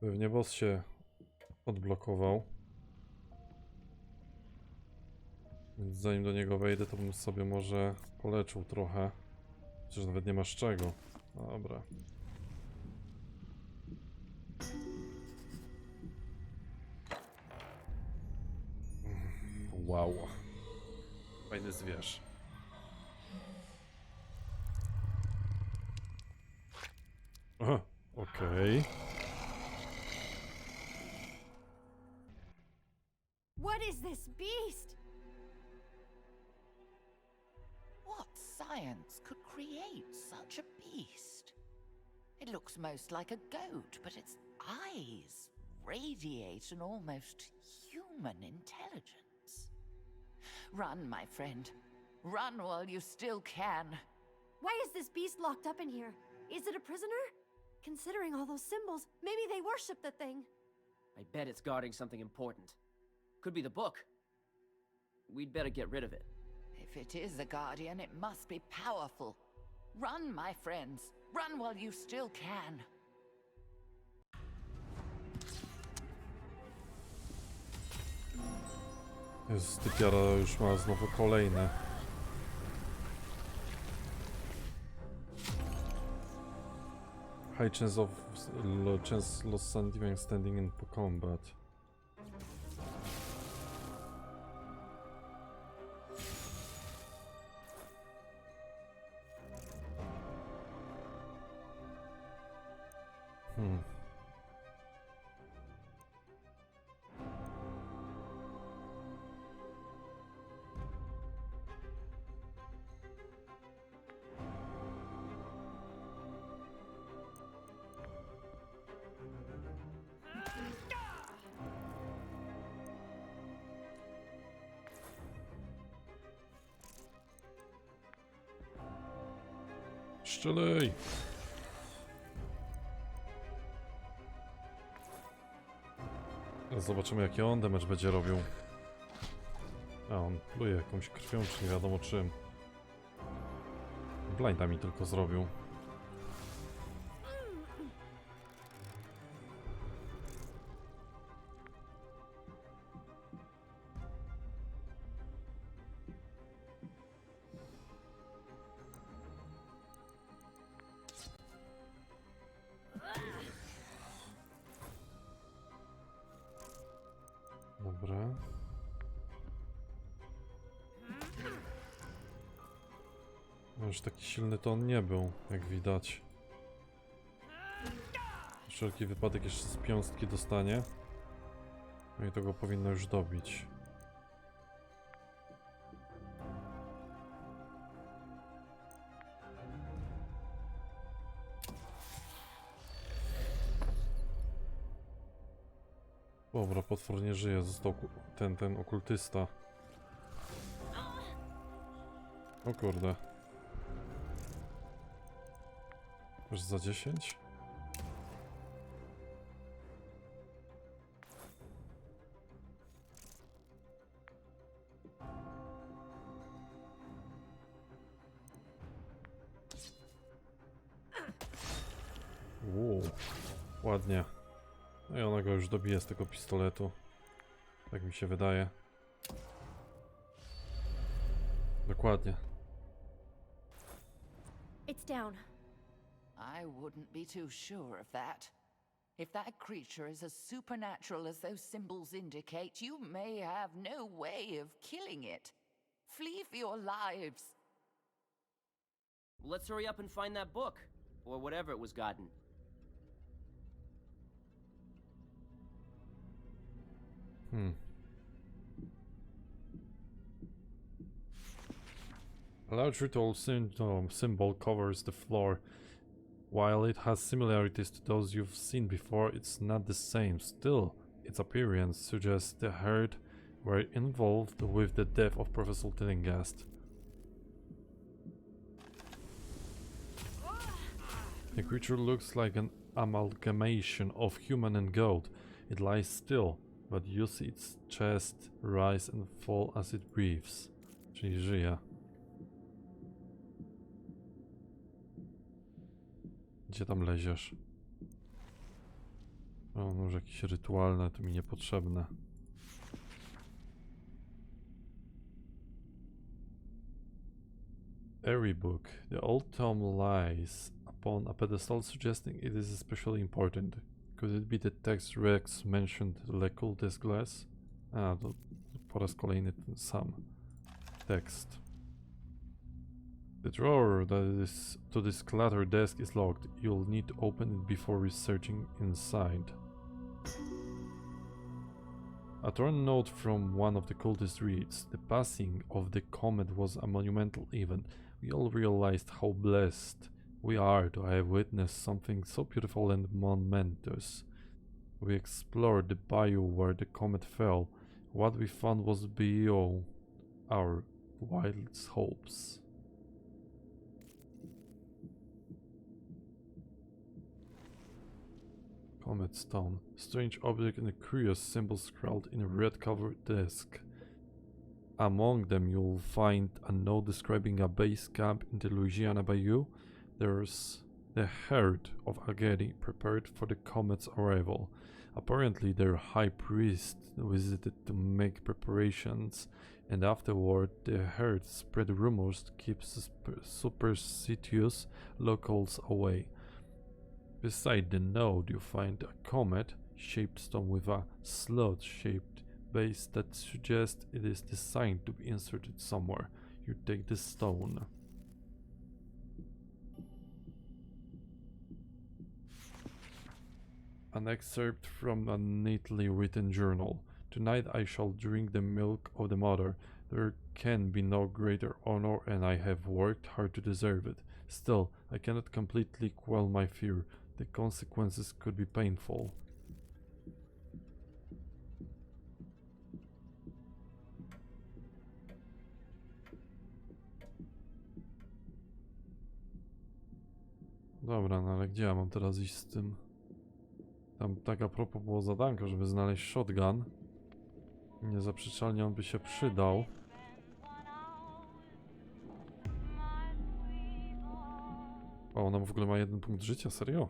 Speaker 1: Pewnie boss się odblokował. Więc zanim do niego wejdę, to bym sobie może poleczył trochę. Przecież nawet nie masz czego. Dobra. Wow. Fajny zwierz. Aha, okej.
Speaker 4: What is this beast?
Speaker 2: What science could create such a beast? It looks most like a goat, but its eyes radiate an almost human intelligence. Run, my friend. Run while you still can.
Speaker 4: Why is this beast locked up in here? Is it a prisoner? Considering all those symbols, maybe they worship the thing.
Speaker 6: I bet it's guarding something important. Could be the book. We'd better get rid of it.
Speaker 2: If it is a guardian, it must be powerful. Run, my friends. Run while you still can.
Speaker 1: Jest typiara już ma znowu kolejne. High chance lost sanity when standing in combat. Strzelaj! Teraz zobaczymy, jaki on damage będzie robił. A on pluje jakąś krwią, czy nie wiadomo czym. Blinda mi tylko zrobił. Dobra. No już taki silny to on nie był, jak widać. Na wszelki wypadek jeszcze z piąstki dostanie. No i to go powinno już dobić. Dobra, potwór nie żyje, został ten okultysta. O kurde. Już za 10? Ładnie. No i ona go już dobije z tego pistoletu. Tak mi się wydaje. Dokładnie.
Speaker 4: It's down.
Speaker 2: I wouldn't be too sure of that. If that creature is as supernatural as those symbols indicate, you may have no way of killing it. Flee for your lives.
Speaker 6: Let's hurry up and find that book. Or whatever it was gotten.
Speaker 1: A large ritual symbol covers the floor. While it has similarities to those you've seen before, it's not the same. Still, its appearance suggests the herd were involved with the death of Professor Tillinghast. The creature looks like an amalgamation of human and goat. It lies still, but you see its chest rise and fall as it breathes. Czyli żyje. Gdzie tam leziesz? O, może jakieś rytualne, to mi niepotrzebne. Airy book. The old tome lies upon a pedestal, suggesting it is especially important. Could it be the text Rex mentioned Le Cultist Glass? A, to po raz kolejny ten sam tekst. The drawer that is to this cluttered desk is locked. You'll need to open it before researching inside. A torn note from one of the cultists reads, "The passing of the comet was a monumental event. We all realized how blessed we are to have witnessed something so beautiful and momentous. We explored the bayou where the comet fell. What we found was beyond our wildest hopes." Comet stone. Strange object and a curious symbol scrawled in a red-covered desk. Among them you'll find a note describing a base camp in the Louisiana Bayou. There's the herd of Algedi prepared for the comet's arrival. Apparently their high priest visited to make preparations, and afterward the herd spread rumors to keep superstitious locals away. Beside the node you find a comet-shaped stone with a slot-shaped base that suggests it is designed to be inserted somewhere. You take the stone. An excerpt from a neatly written journal. Tonight I shall drink the milk of the mother. There can be no greater honor, and I have worked hard to deserve it. Still, I cannot completely quell my fear. The consequences could be painful. Dobra, no ale gdzie ja mam teraz iść z tym? Tam tak a propos było zadanko, żeby znaleźć shotgun. Niezaprzeczalnie on by się przydał. O, ona w ogóle ma 1 punkt życia, serio?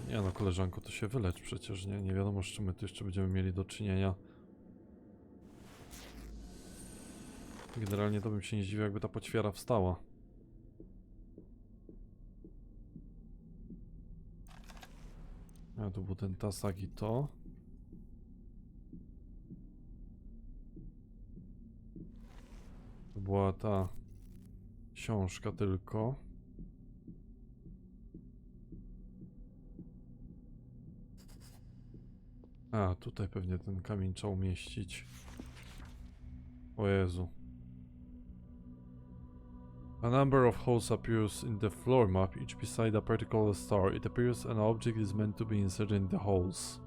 Speaker 1: Nie no, koleżanko, to się wylecz przecież, nie? Nie wiadomo, z czym my tu jeszcze będziemy mieli do czynienia. Generalnie to bym się nie zdziwił, jakby ta poćwiara wstała. A tu był ten tasak i to. To była ta książka tylko. A, tutaj pewnie ten kamień trzeba umieścić. O Jezu. A number of holes appears in the floor map, each beside a particular star. It appears an object is meant to be inserted in the holes.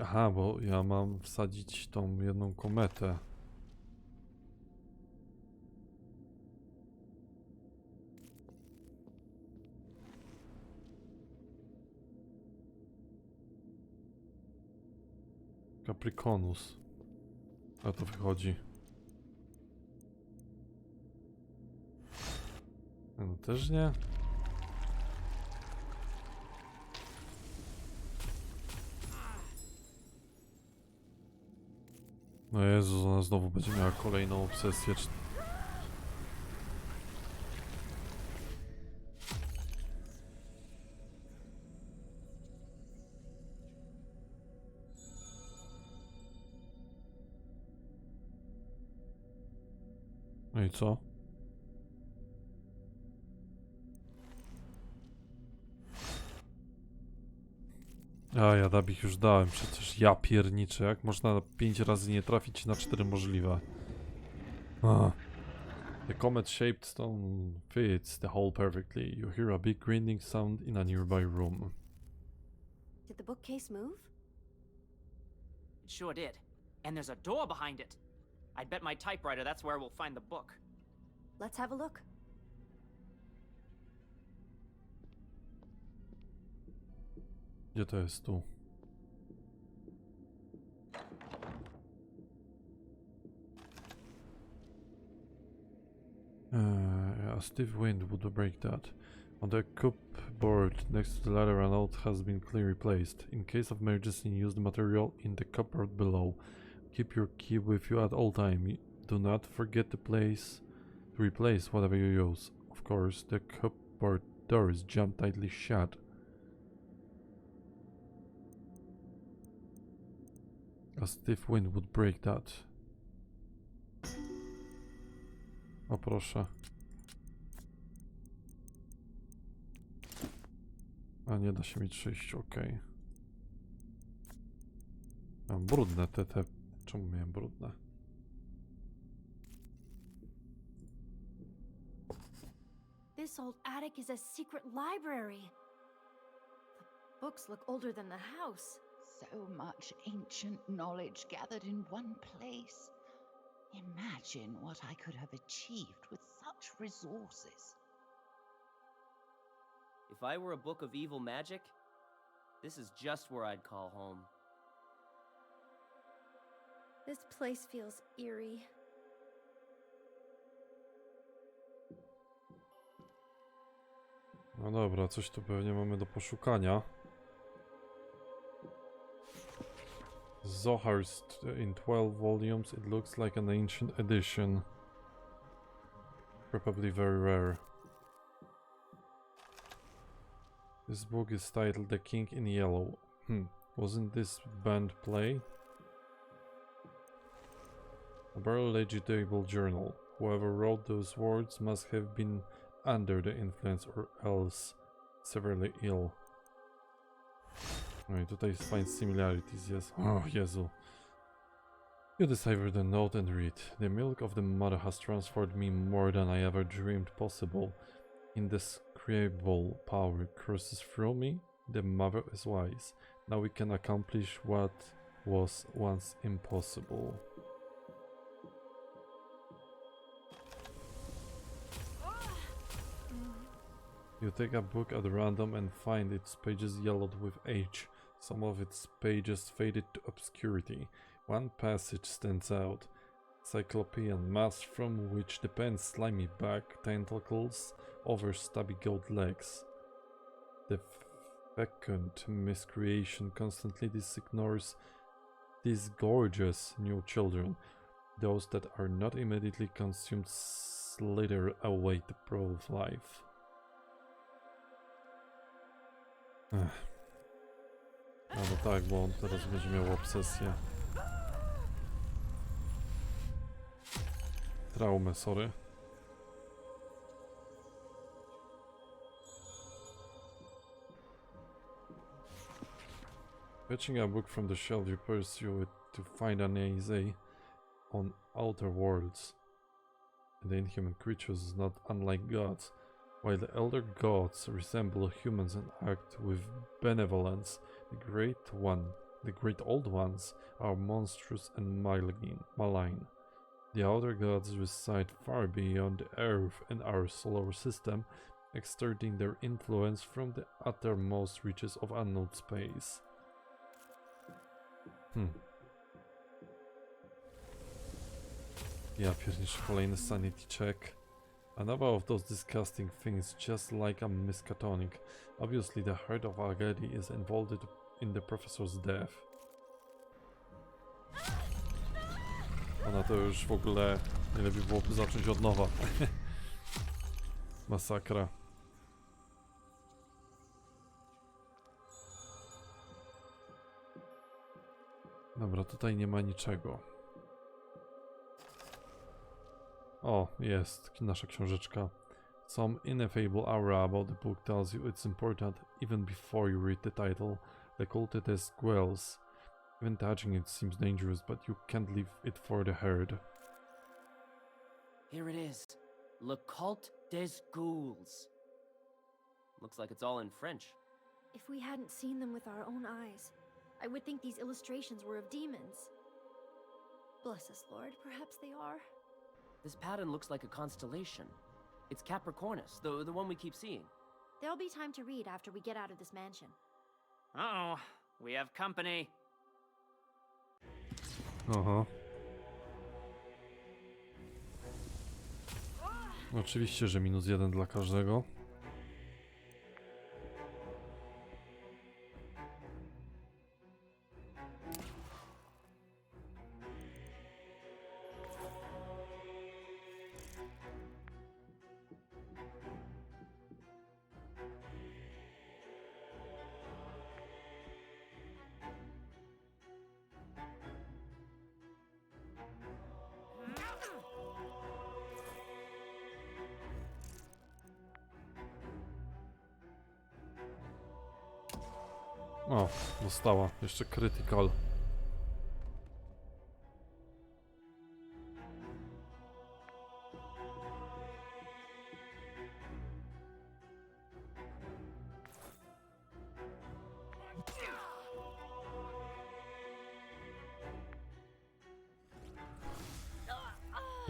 Speaker 1: Aha, bo ja mam wsadzić tą jedną kometę. Capricornus. A to wychodzi. No też nie. No Jezu, ona znowu będzie miała kolejną obsesję. No i co? A ja dabich już dałem, przecież ja pierniczę, jak można 5 razy nie trafić na 4 możliwe. A. The comet-shaped stone fits the hole perfectly. You hear a big grinding sound in a nearby room.
Speaker 4: Did the bookcase move?
Speaker 7: It sure did. And there's a door behind it. I'd bet my typewriter that's where we'll find the book.
Speaker 4: Let's have a look.
Speaker 1: Gdzie to jest tu? A stiff wind would break that. On the cupboard next to the ladder, a note has been clearly placed. In case of emergency, use the material in the cupboard below. Keep your key with you at all time. Do not forget to replace whatever you use. Of course, the cupboard door is jammed tightly shut. A stiff wind would break that. O proszę. A nie da się mi przyjść, okej. Mam brudne te. Czemu miałem brudne?
Speaker 4: This old attic is a secret library. The books look older than the house.
Speaker 2: So much ancient knowledge gathered in one place. Imagine what I could have achieved with such resources.
Speaker 6: If I were a book of evil magic, this is just where I'd call home.
Speaker 4: This place feels eerie.
Speaker 1: No dobra, coś tu pewnie mamy do poszukania. Zohar's in 12 volumes. It looks like an ancient edition. Probably very rare. This book is titled The King in Yellow. Wasn't this banned play? A very legible journal. Whoever wrote those words must have been under the influence or else severely ill. No i tutaj find similarities, yes. Oh, Jezu. You decipher the note and read. The milk of the mother has transformed me more than I ever dreamed possible. Indescribable power courses through me. The mother is wise. Now we can accomplish what was once impossible. You take a book at random and find its pages yellowed with age. Some of its pages faded to obscurity. One passage stands out. Cyclopean mass from which depends slimy back tentacles over stubby goat legs. The fecund miscreation constantly disignores these gorgeous new children. Those that are not immediately consumed slither away the pro of life. No tak, bo on teraz będzie miał obsesję. Traumę, sorry. Fetching a book from the shelf, you pursue it to find an essay on outer worlds. The inhuman creatures not unlike gods. While the elder gods resemble humans and act with benevolence, the great old ones are monstrous and malign. The outer gods reside far beyond the Earth and our solar system, exerting their influence from the uttermost reaches of unknown space. Ja pierniczę, kolejny sanity check. Another of those disgusting things, just like a miskatonic. Obviously the heart of Algedi is involved in the professor's death. Ona to już w ogóle nie lepiej byłoby zacząć od nowa. Masakra. Dobra, tutaj nie ma niczego. O, jest nasza książeczka. Some ineffable aura about the book tells you it's important even before you read the title. The cultist quells. Even touching it seems dangerous, but you can't leave it for the herd.
Speaker 6: Here it is. Le Culte des Ghouls. Looks like it's all in French.
Speaker 4: If we hadn't seen them with our own eyes, I would think these illustrations were of demons. Bless us, Lord. Perhaps they are.
Speaker 6: This pattern looks like a constellation. It's Capricornus, the one we keep seeing.
Speaker 4: There'll be time to read after we get out of this mansion.
Speaker 7: Uh-oh, we have company.
Speaker 1: Aha. Oczywiście, że -1 dla każdego. O, została. Jeszcze critical.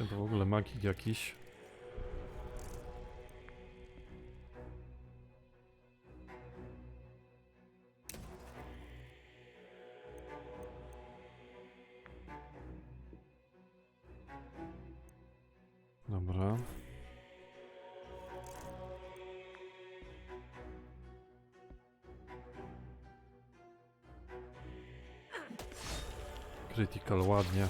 Speaker 1: To w ogóle magik jakiś. Dobra. Critical ładnie.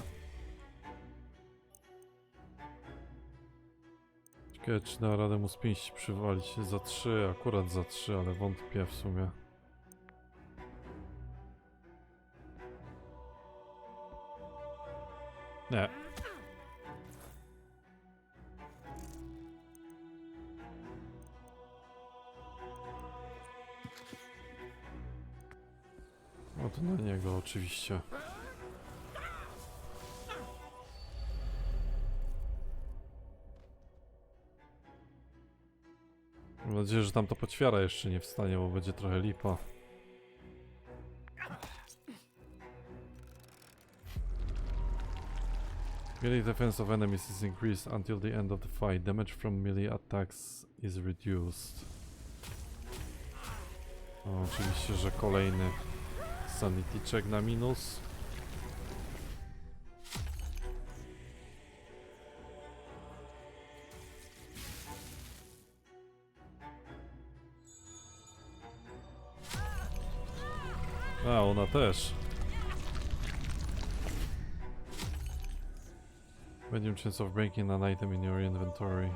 Speaker 1: Ciekawe, czy da radę mu z pięści przywalić za 3, akurat za 3, ale wątpię w sumie. Nie. No to na niego oczywiście. Mam nadzieję, że tam to poćwiara jeszcze nie wstanie, bo będzie trochę lipa. Melee defense of enemies is increased until the end of the fight. Damage from melee attacks is reduced. O, oczywiście, że kolejny sanity check na minus. A, ona też. Medium chance of breaking an item in your inventory.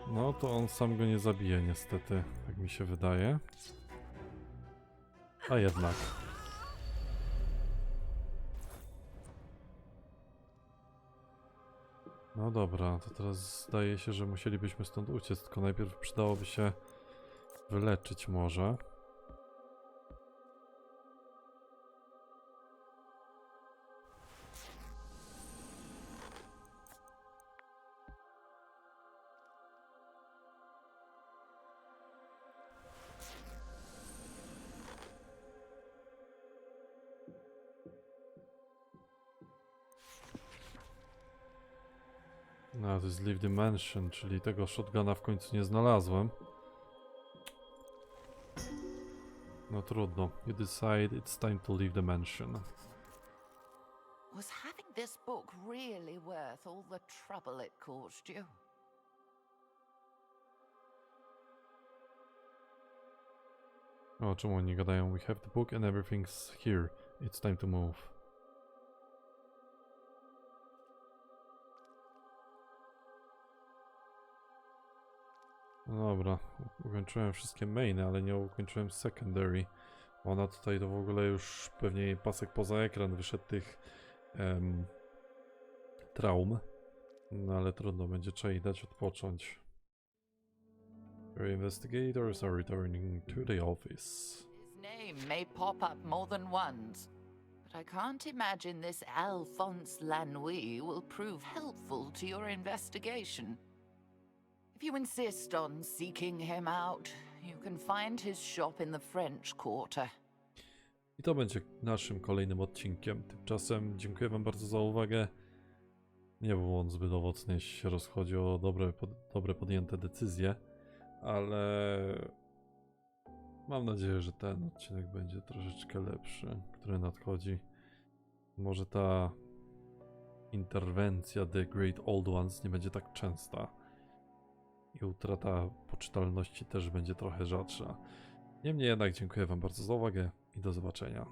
Speaker 1: No to on sam go nie zabije niestety, tak mi się wydaje. A jednak. No dobra, to teraz zdaje się, że musielibyśmy stąd uciec, tylko najpierw przydałoby się wyleczyć może. No, to jest Leave the Mansion, czyli tego shotguna w końcu nie znalazłem. No trudno. You decide it's time to leave the mansion.
Speaker 2: Was having this book really worth all the trouble it caused you?
Speaker 1: O, czemu oni gadają? We have the book and everything's here. It's time to move. No dobra, ukończyłem wszystkie mainy, ale nie ukończyłem secondary. Ona tutaj to w ogóle już pewnie jej pasek poza ekran wyszedł tych traum. No ale trudno, będzie trzeba jej dać odpocząć. Your investigators are returning to the office.
Speaker 2: His name may pop up more than once, but I can't imagine this Alphonse Lanouille will prove helpful to your investigation. If you insist on seeking him out, you can find his shop in the French Quarter.
Speaker 1: I to będzie naszym kolejnym odcinkiem. Tymczasem dziękuję wam bardzo za uwagę. Nie był on zbyt owocny, jeśli się rozchodzi o dobre podjęte decyzje, ale mam nadzieję, że ten odcinek będzie troszeczkę lepszy, który nadchodzi. Może ta interwencja The Great Old Ones nie będzie tak częsta i utrata poczytalności też będzie trochę rzadsza. Niemniej jednak dziękuję wam bardzo za uwagę i do zobaczenia.